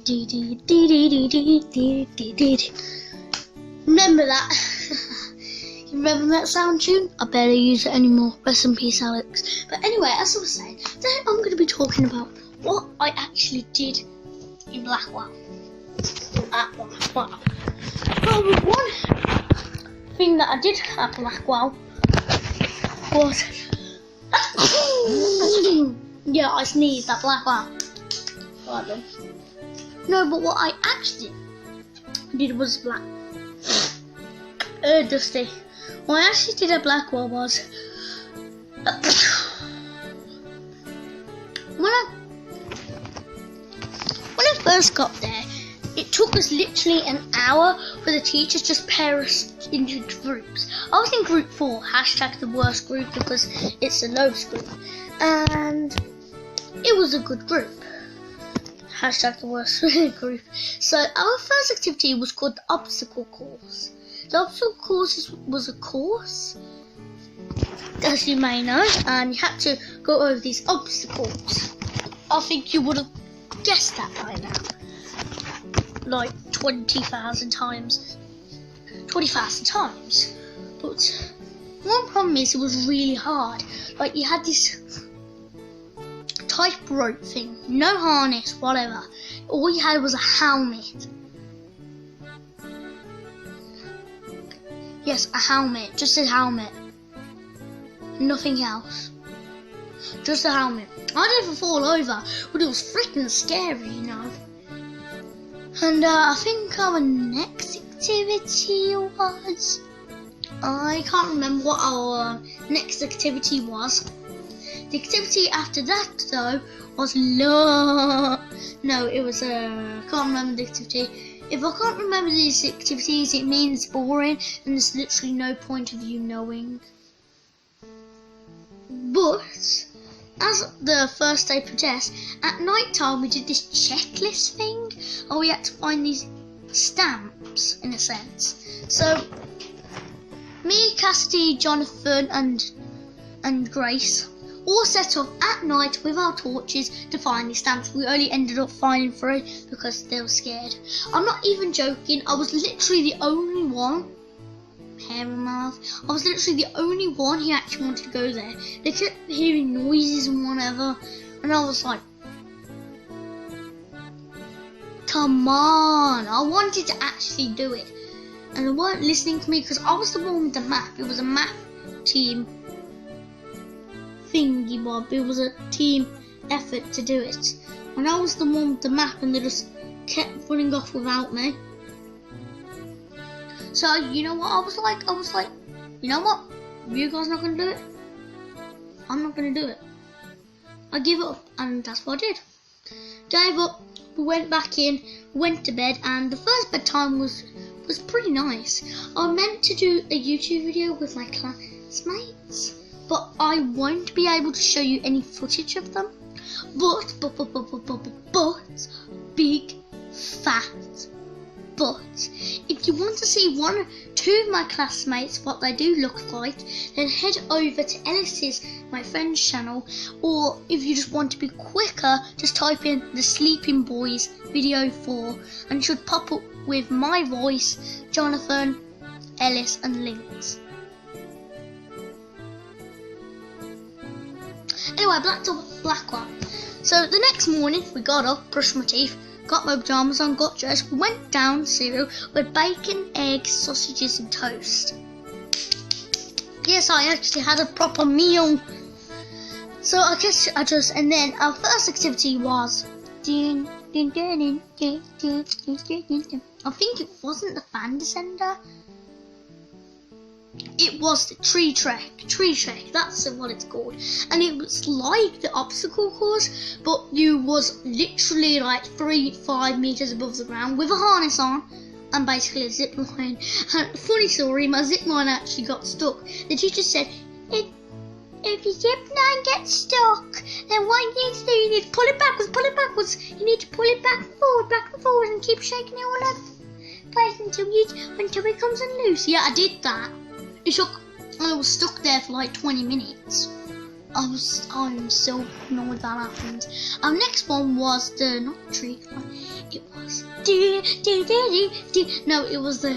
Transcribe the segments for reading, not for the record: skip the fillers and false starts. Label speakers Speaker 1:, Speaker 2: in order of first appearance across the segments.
Speaker 1: Remember that? You remember that sound tune? I better use it anymore. Rest in peace, Alex. But anyway, as I was saying, today I'm going to be talking about what I actually did in Blackwell. Well, one thing that I did at Blackwell was yeah, I sneezed at Blackwell. Pardon. No, but what I actually did was Dusty. What I actually did at Blackwell was when I first got there, it took us literally an hour for the teachers just pair us into groups. I was in group 4, hashtag the worst group because it's the lowest group, and it was a good group. Hashtag the worst group. So our first activity was called the obstacle course. The obstacle course was a course, as you may know, and you had to go over these obstacles. I think you would have guessed that by now. Like 20,000 times. 20,000 times. But one problem is it was really hard. Like you had this tightrope thing, no harness, whatever. All you had was a helmet. Yes, a helmet, just a helmet. Nothing else. Just a helmet. I never fall over, but it was freaking scary, you know. And I think our next activity was... I can't remember what our next activity was. The activity after that, though, was No, it was can't remember the activity. If I can't remember these activities, it means boring, and there's literally no point of you knowing. But as the first day progressed, at night time we did this checklist thing, or we had to find these stamps, in a sense. So me, Cassidy, Jonathan, and Grace all set off at night with our torches to find these stamps. We only ended up finding 3 because they were scared. I'm not even joking, I was literally the only one, hair in my mouth, I was literally the only one who actually wanted to go there. They kept hearing noises and whatever, and I was like, come on, I wanted to actually do it. And they weren't listening to me because I was the one with the map. It was a map team thingy bob. It was a team effort to do it. And I was the one with the map, and they just kept running off without me. So you know what I was like? You know what? You guys not gonna do it? I'm not gonna do it. I give up, and that's what I did. Gave up. We went back in, went to bed, and the first bedtime was pretty nice. I meant to do a YouTube video with my classmates, but I won't be able to show you any footage of them. But big fat but if you want to see 1 or 2 of my classmates what they do look like, then head over to Ellis's, my friend's channel, or if you just want to be quicker, just type in the Sleeping Boys video 4 and it should pop up with my voice, Jonathan, Ellis and links. Anyway, back to Blackwell. So the next morning we got up, brushed my teeth, got my pyjamas on, got dressed, we went down cereal with bacon, eggs, sausages and toast. Yes, I actually had a proper meal. So I guess and then our first activity was I think it wasn't the fan descender. It was the tree trek, that's what it's called. And it was like the obstacle course, but you was literally like 3-5 meters above the ground with a harness on and basically a zip line. And funny story, my zip line actually got stuck. The teacher said, if your zip line gets stuck, then what you need to do, you need to pull it backwards. You need to pull it back and forward and keep shaking it all over the place until it comes unloose. Yeah, I did that. I was stuck there for like 20 minutes. I'm so annoyed that happened. Our next one was the, not tree climb, it was No, it was the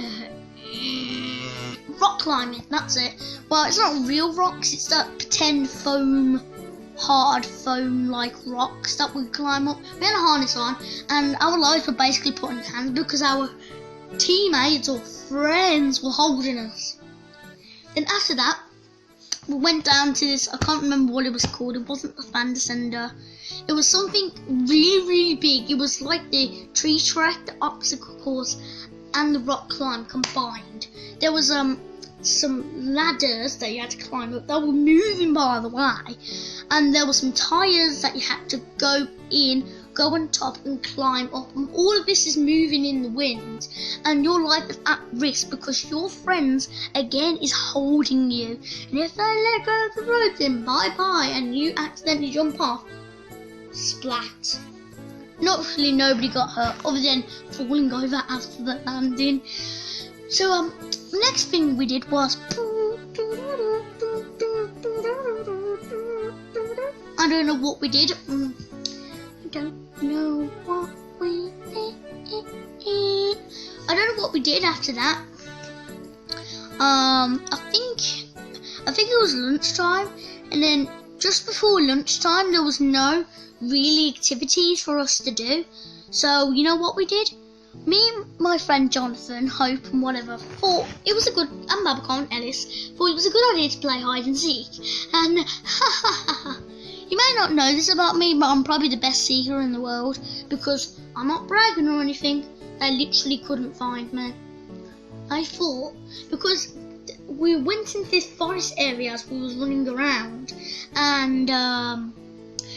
Speaker 1: rock climbing. That's it. Well, it's not real rocks. It's that pretend foam, hard foam-like rocks that we climb up. We had a harness on, and our lives were basically put in hands because our teammates or friends were holding us. Then after that, we went down to this, I can't remember what it was called. It wasn't the fan descender. It was something really, really big. It was like the tree trek, the obstacle course, and the rock climb combined. There was some ladders that you had to climb up that were moving, by the way, and there were some tires that you had to go on top and climb up, and all of this is moving in the wind, and your life is at risk because your friends again is holding you, and if they let go of the road, then bye bye, and you accidentally jump off, splat. Luckily nobody got hurt other than falling over after the landing. So next thing we did was I don't know what we did. I don't know what we did. I don't know what we did after that. I think it was lunchtime, and then just before lunchtime there was no really activities for us to do. So you know what we did? Me and my friend Jonathan, Hope and whatever thought it was a good, and Babacar and Ellis thought it was a good idea to play hide and seek. And you may not know this about me, but I'm probably the best seeker in the world because I'm not bragging or anything. They literally couldn't find me. I thought because we went into this forest area as we was running around, and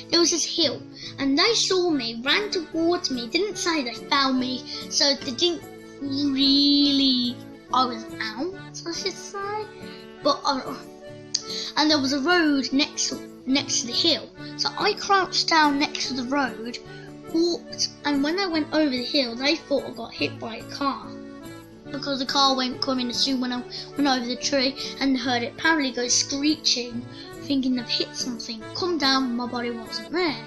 Speaker 1: there was this hill, and they saw me, ran towards me, didn't say they found me, so they didn't really, I was out, I should say, but, and there was a road next to the hill, so I crouched down next to the road, walked, and when I went over the hill, they thought I got hit by a car, because the car went coming as soon when I went over the tree, and heard it apparently go screeching, thinking they've hit something, come down, my body wasn't there.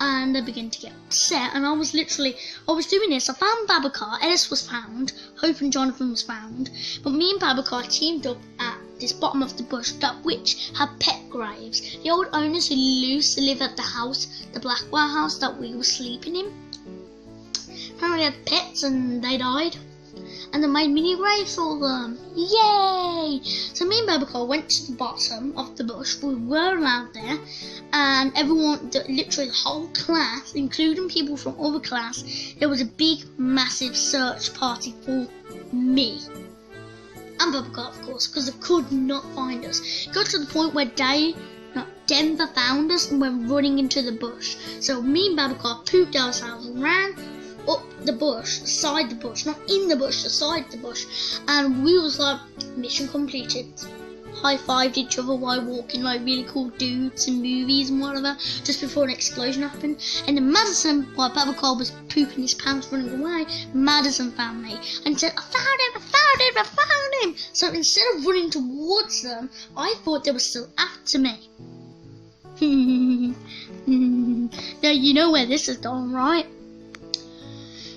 Speaker 1: And they began to get upset, and I was doing this. I found Babacar, Ellis was found, Hope and Jonathan was found, but me and Babacar teamed up at this bottom of the bush, that which had pet graves. The old owners who used to live at the house, the Blackwell house that we were sleeping in, apparently had pets and they died. And they made mini graves for them. Yay! So me and Babacar went to the bottom of the bush. We were allowed there, and everyone, literally the whole class, including people from other class, there was a big, massive search party for me. And Babacar, of course, because they could not find us. It got to the point where Denver found us and went running into the bush. So me and Babacar pooped ourselves and ran up the bush, beside the bush, not in the bush, beside the bush, and we was like, mission completed. High-fived each other while walking like really cool dudes in movies and whatever, just before an explosion happened. And then Madison, while Babacar was pooping his pants running away, Madison found me and said, I found him, I found him, I found him. So instead of running towards them, I thought they were still after me. Now you know where this is going, right?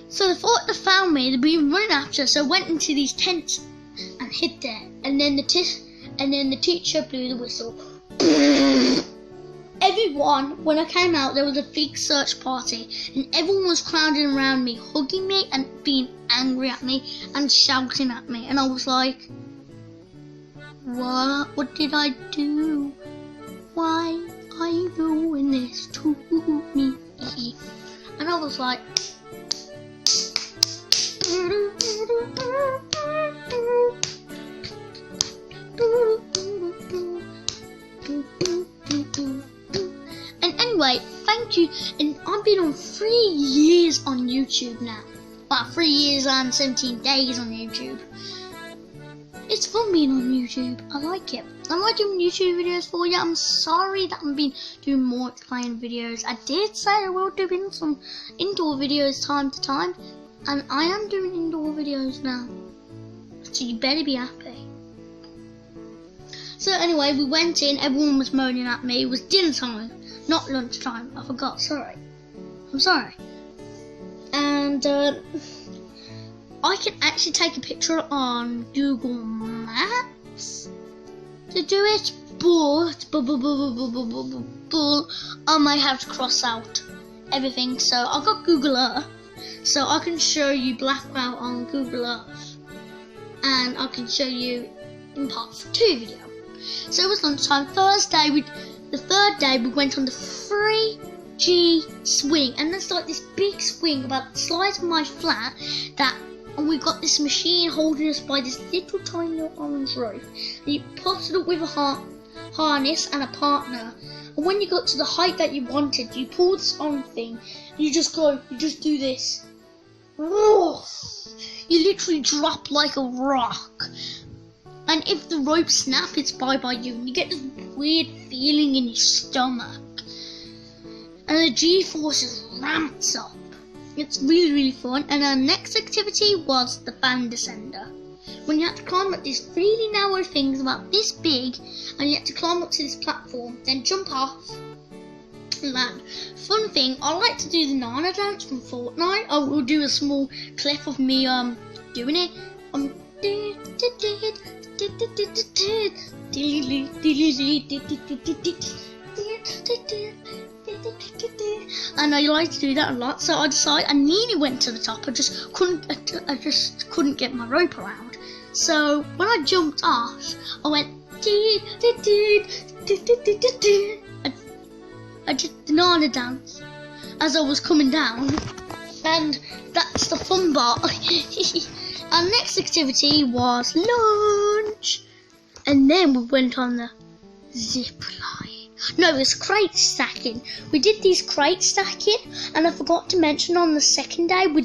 Speaker 1: So they thought they found me, they'd been running after, so I went into these tents and hid there. And then the teacher blew the whistle. Everyone, when I came out, there was a big search party, and everyone was crowding around me, hugging me and being angry at me and shouting at me. And I was like, what did I do? Why are you doing this to me? And I was like, and anyway, thank you. And I've been on 3 years on YouTube now. Well, 3 years and 17 days on YouTube. It's fun being on YouTube. I like it. I like doing YouTube videos for you. I'm sorry that I've been doing more explain videos. I did say I will do some indoor videos time to time. And I am doing indoor videos now, so you better be happy. So anyway, we went in, everyone was moaning at me. It was dinner time, not lunchtime, I forgot, sorry. I'm sorry. And I can actually take a picture on Google Maps to do it, but I might have to cross out everything. So I've got Google Earth, so I can show you Blackwell on Google Earth, and I can show you in part 2 video. So it was lunchtime. The third day we went on the 3G swing, and that's like this big swing about the size of my flat, and we got this machine holding us by this little tiny orange rope, and you put it up with a harness and a partner, and when you got to the height that you wanted, you pull this on thing, and you just do this. Oh, you literally drop like a rock. And if the rope snaps, it's bye-bye you, and you get this weird feeling in your stomach. And the G-forces ramps up. It's really, really fun. And our next activity was the fan descender. When you had to climb up these really narrow things about this big, and you had to climb up to this platform, then jump off and land. Fun thing, I like to do the Nana dance from Fortnite. I will do a small clip of me doing it. And I like to do that a lot, so I decided I nearly went to the top. I just couldn't get my rope around. So when I jumped off, I went I did the Nana dance as I was coming down, and that's the fun part. Our next activity was lunch, and then we went on the zip line. No, it was crate stacking. We did these crate stacking, and I forgot to mention on the second day we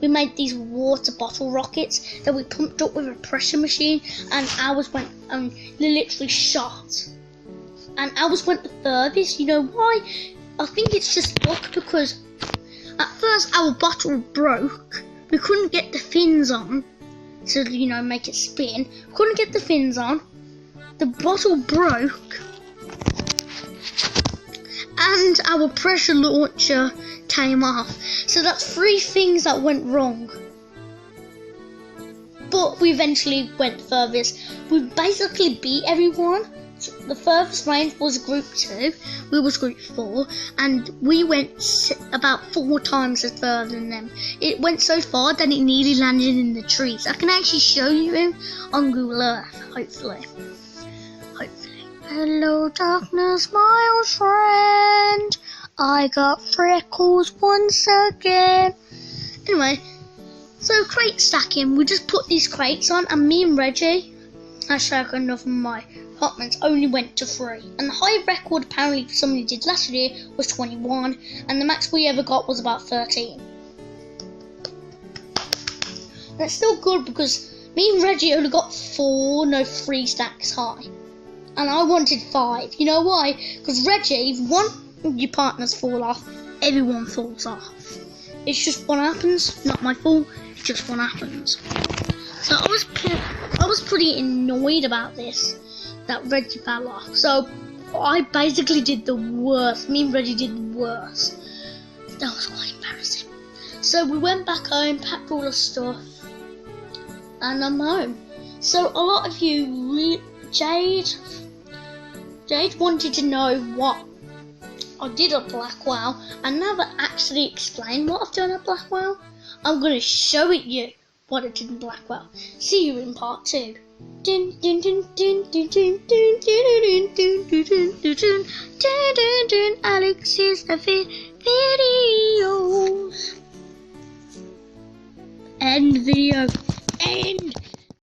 Speaker 1: made these water bottle rockets that we pumped up with a pressure machine, and ours went literally shot. And ours went the furthest. You know why? I think it's just luck, because at first our bottle broke. We couldn't get the fins on to, make it spin. Couldn't get the fins on. The bottle broke. And our pressure launcher came off. So that's 3 things that went wrong. But we eventually went furthest. We basically beat everyone. So the furthest range was group 2. We was group 4, and we went about 4 times as further than them. It went so far that it nearly landed in the trees. I can actually show you on Google Earth, hopefully. Hello darkness, my old friend. I got freckles once again. Anyway, so crate stacking. We just put these crates on, and me and Reggie, #enough of my apartments, only went to 3. And the high record apparently somebody did last year was 21, and the max we ever got was about 13. That's still good, because me and Reggie only got 3 stacks high. And I wanted 5. You know why? Because Reggie, if one of your partners fall off, everyone falls off. It's just what happens. Not my fault. It's just what happens. So I was pretty annoyed about this, that Reggie fell off. So I basically did the worst. Me and Reggie did the worst. That was quite embarrassing. So we went back home, packed all our stuff, and I'm home. So a lot of you, Jade wanted to know what I did at Blackwell. I never actually explained what I've done at Blackwell. I'm going to show you what I did in Blackwell. See you in part 2. Alex is the videos. End video.